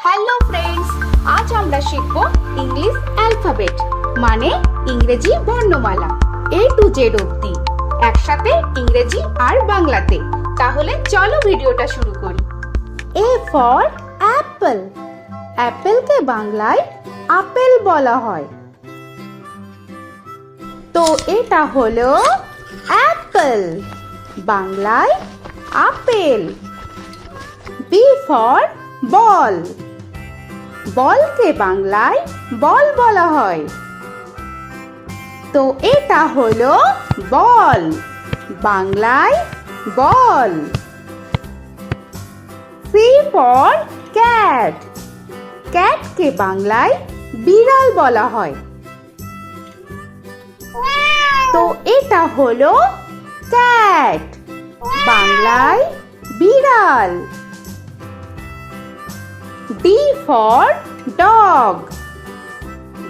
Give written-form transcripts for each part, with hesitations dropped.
Hello friends, আজ আমরা শিখব ইংলিশ অ্যালফাবেট মানে ইংরেজি বর্ণমালা A to Z অবধি একসাথে ইংরেজি আর বাংলাতে। তাহলে চলো ভিডিওটা শুরু করি। A for Apple. অ্যাপেলকে বাংলায় আপেল বলা হয়। তো এটা হলো অ্যাপল, বাংলায় আপেল। B for বল। বলকে বাংলায় বল বলা হয়। তো এটা হলো বল, বাংলায় বল। C for cat. ক্যাটকে বাংলায় বিড়াল বলা হয়। তো এটা হলো ক্যাট, বাংলায় বিড়াল। D for dog.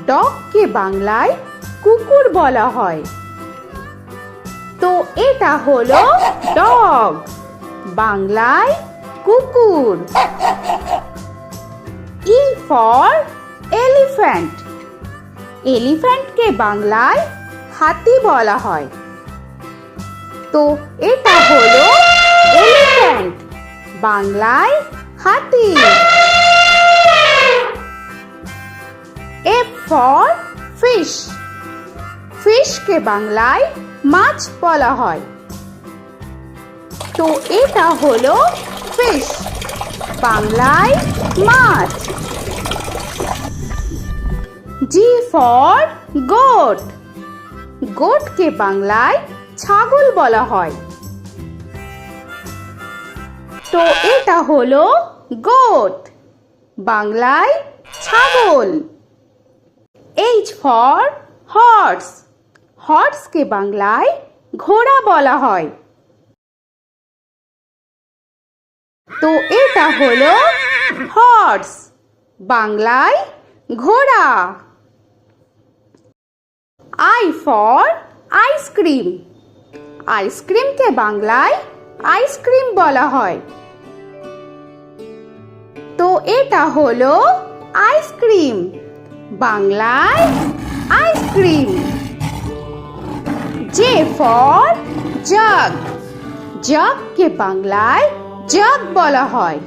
ডগকে বাংলায় কুকুর বলা হয়। তো এটা হলো ডগ, বাংলায় কুকুর। E for elephant. এলিফ্যান্টকে বাংলায় হাতি বলা হয়। তো এটা হলো এলিফ্যান্ট, বাংলায় হাতি। F for fish. ফিশকে বাংলায় মাছ বলা হয়। তো এটা হলো ফিশ, বাংলায় মাছ। G for goat. গোটকে বাংলায় ছাগল বলা হয়। তো এটা হলো গোট, বাংলায় ছাগল। H for horse. হর্সকে বাংলায় ঘোড়া বলা হয়। তো এটা হলো হর্স, বাংলায় ঘোড়া। I for ice cream. আইসক্রিমকে বাংলায় আইসক্রিম বলা হয়। তো এটা হলো আইসক্রিম, বাংলায় আইসক্রিম। J for jug. জাগকে বাংলায় জাগ বলা হয়।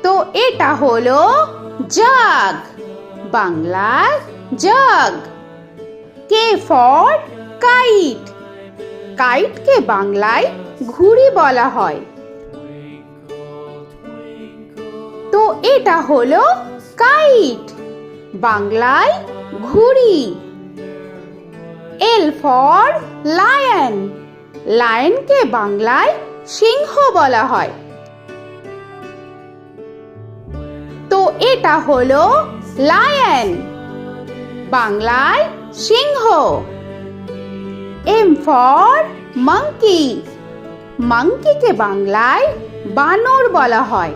তো এটা হলো জাগ, বাংলায় জাগ। K for kite. কাইটকে বাংলায় ঘুড়ি বলা হয়। তো এটা হলো কাইট, বাংলায় ঘুড়ি। L for lion. লায়নকে বাংলায় সিংহ বলা হয়। তো এটা হলো লায়ন, বাংলায় সিংহ। M for monkey. মাঙ্কিকে বাংলায় বানর বলা হয়।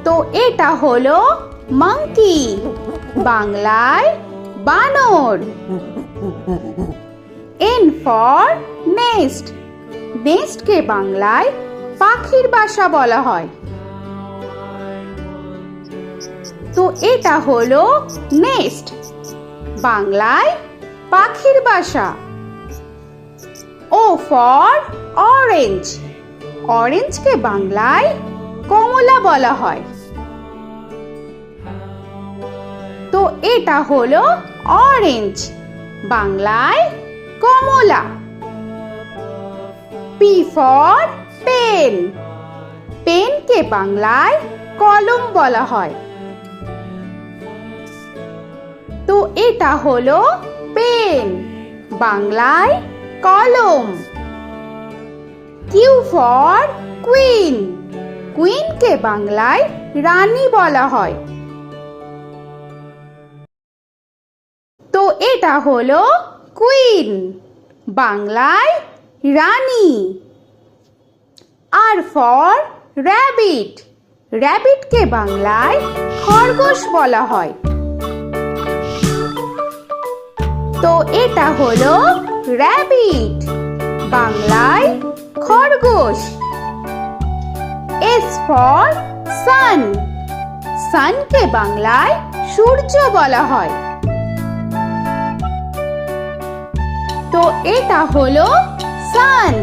তো এটা হলো মাঙ্কি, বাংলায় বানর। N for nest. নেস্টকে বাংলায় পাখির বাসা বলা হয়। তো এটা হলো নেস্ট, বাংলায় পাখির বাসা। O for orange. অরেঞ্জকে বাংলায় কমলা বলা হয়। তো এটা হলো অরেঞ্জ, বাংলায় কমলা। P for pen. পেনকে বাংলায় কলম বলা হয়। তো এটা হলো পেন, বাংলায় কলম। Q for queen. কুইনকে বাংলায় রানী বলা হয়। তো এটা হলো কুইন, বাংলায় রানী। R for rabbit. র‍্যাবিটকে বাংলায় খরগোশ বলা হয়। তো এটা হলো র‍্যাবিট, বাংলায় খরগোশ। S for sun. সানকে বাংলায় সূর্য বলা হয়। তো এটা হলো সান,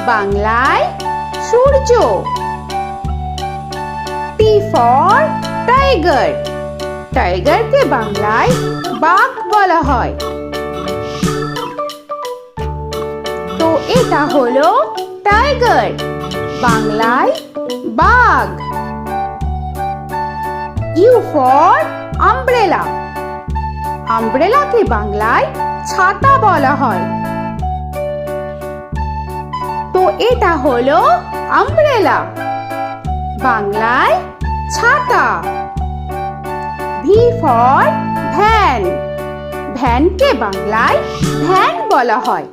বাংলায় সূর্য। T for tiger. টাইগারকে বাংলায় বাঘ বলা হয়। তো এটা হলো টাইগার, বাংলায় বাঘ। U for umbrella. আমব্রেলাকে বাংলায় ছাতা বলা হয়। তো এটা হলো আমব্রেলা, বাংলায় ছাতা। V for van. ভ্যানকে বাংলায় ভ্যান বলা হয়।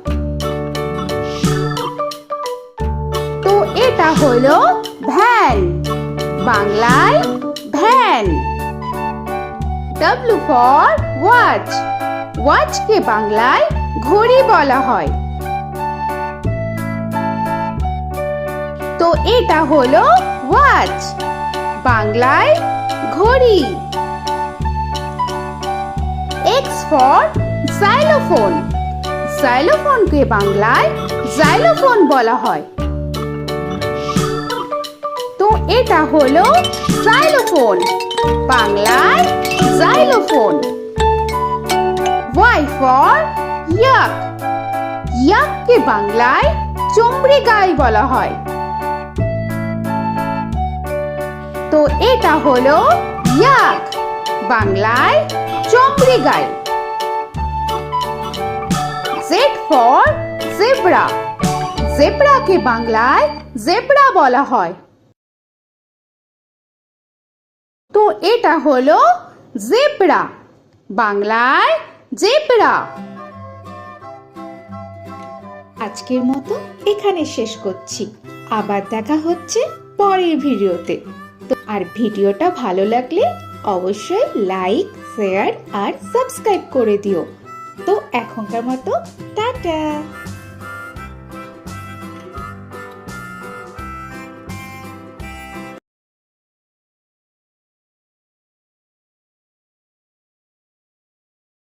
তো এটা হলো ভ্যান, বাংলায় ভ্যান। W for watch. ওয়াচকে বাংলায় ঘড়ি বলা হয়। তো এটা হলো ওয়াচ, বাংলায় ঘড়ি। X for xylophone. xylophone-কে বাংলায় জাইলোফোন বলা হয়। তো এটা হলো জাইলোফোন, বাংলায় জাইলোফোন। Y for yak. ইয়াককে বাংলায় চমড়ি গাই বলা হয়। তো এটা হলো ইয়াক, বাংলায় চমড়ি গাই। Z for zebra. জেব্রাকে বাংলায় জেব্রা বলা হয়। তো এটা হলো জেব্রা, বাংলায় জেব্রা। আজকের মতো এখানে শেষ করছি। আবার দেখা হচ্ছে পরের ভিডিওতে। তো আর ভিডিওটা ভালো লাগলে অবশ্যই লাইক, শেয়ার আর সাবস্ক্রাইব করে দিও। তো এখনকার মতো টাটা।